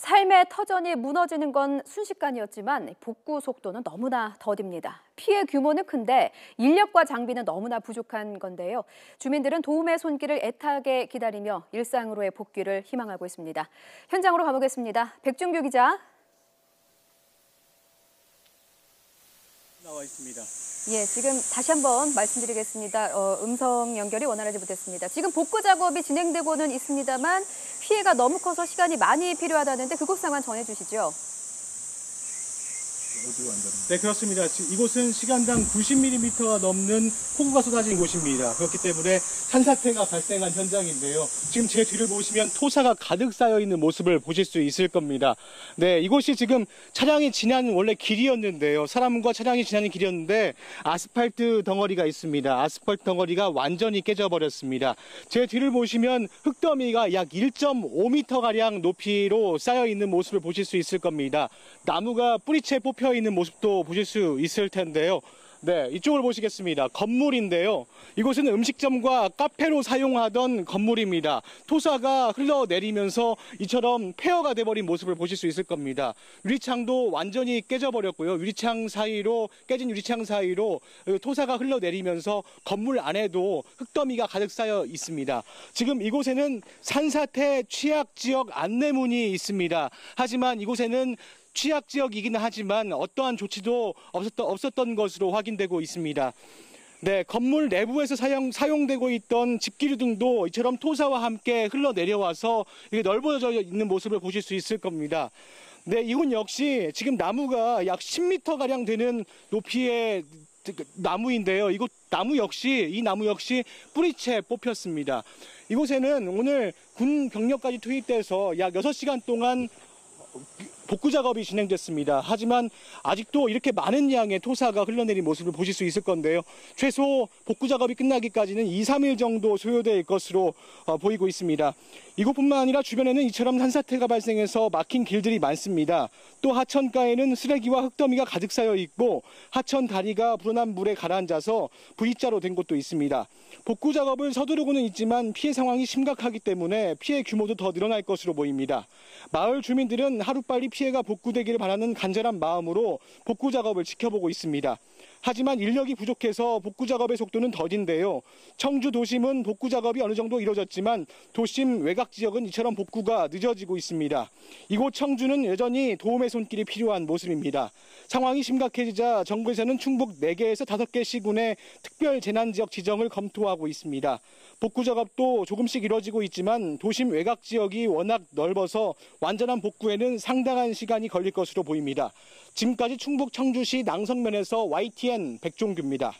삶의 터전이 무너지는 건 순식간이었지만 복구 속도는 너무나 더딥니다. 피해 규모는 큰데 인력과 장비는 너무나 부족한 건데요. 주민들은 도움의 손길을 애타게 기다리며 일상으로의 복귀를 희망하고 있습니다. 현장으로 가보겠습니다. 백준규 기자. 나와 있습니다. 예, 지금 다시 한번 말씀드리겠습니다. 음성 연결이 원활하지 못했습니다. 지금 복구 작업이 진행되고는 있습니다만 피해가 너무 커서 시간이 많이 필요하다는데 그곳 상황 전해주시죠. 네, 그렇습니다. 이곳은 시간당 90mm가 넘는 폭우가 쏟아진 곳입니다. 그렇기 때문에 산사태가 발생한 현장인데요. 지금 제 뒤를 보시면 토사가 가득 쌓여 있는 모습을 보실 수 있을 겁니다. 네, 이곳이 지금 차량이 지나는 원래 길이었는데요. 사람과 차량이 지나는 길이었는데 아스팔트 덩어리가 있습니다. 아스팔트 덩어리가 완전히 깨져버렸습니다. 제 뒤를 보시면 흙더미가 약 1.5m가량 높이로 쌓여 있는 모습을 보실 수 있을 겁니다. 나무가 뿌리채 뽑혀 있는 모습도 보실 수 있을 텐데요. 네, 이쪽을 보시겠습니다. 건물인데요. 이곳은 음식점과 카페로 사용하던 건물입니다. 토사가 흘러내리면서 이처럼 폐허가 돼버린 모습을 보실 수 있을 겁니다. 유리창도 완전히 깨져버렸고요. 깨진 유리창 사이로 토사가 흘러내리면서 건물 안에도 흙더미가 가득 쌓여 있습니다. 지금 이곳에는 산사태 취약지역 안내문이 있습니다. 하지만 이곳에는 취약지역이긴 하지만 어떠한 조치도 없었던 것으로 확인되고 있습니다. 네, 건물 내부에서 사용되고 있던 집기류 등도 이처럼 토사와 함께 흘러내려와서 넓어져 있는 모습을 보실 수 있을 겁니다. 네, 이곳 역시 지금 나무가 약 10m가량 되는 높이의 나무인데요. 이 나무 역시 뿌리채 뽑혔습니다. 이곳에는 오늘 군 병력까지 투입돼서 약 6시간 동안 복구 작업이 진행됐습니다. 하지만 아직도 이렇게 많은 양의 토사가 흘러내린 모습을 보실 수 있을 건데요. 최소 복구 작업이 끝나기까지는 2, 3일 정도 소요될 것으로 보이고 있습니다. 이곳뿐만 아니라 주변에는 이처럼 산사태가 발생해서 막힌 길들이 많습니다. 또 하천가에는 쓰레기와 흙더미가 가득 쌓여 있고 하천 다리가 불어난 물에 가라앉아서 V자로 된 곳도 있습니다. 복구 작업을 서두르고는 있지만 피해 상황이 심각하기 때문에 피해 규모도 더 늘어날 것으로 보입니다. 마을 주민들은 하루빨리 피해가 복구되기를 바라는 간절한 마음으로 복구 작업을 지켜보고 있습니다. 하지만 인력이 부족해서 복구 작업의 속도는 더딘데요. 청주 도심은 복구 작업이 어느 정도 이루어졌지만 도심 외곽 지역은 이처럼 복구가 늦어지고 있습니다. 이곳 청주는 여전히 도움의 손길이 필요한 모습입니다. 상황이 심각해지자 정부에서는 충북 4개에서 5개 시군의 특별 재난지역 지정을 검토하고 있습니다. 복구 작업도 조금씩 이루어지고 있지만 도심 외곽 지역이 워낙 넓어서 완전한 복구에는 상당한 시간이 걸릴 것으로 보입니다. 지금까지 충북 청주시 낭성면에서 YTN 백종규입니다.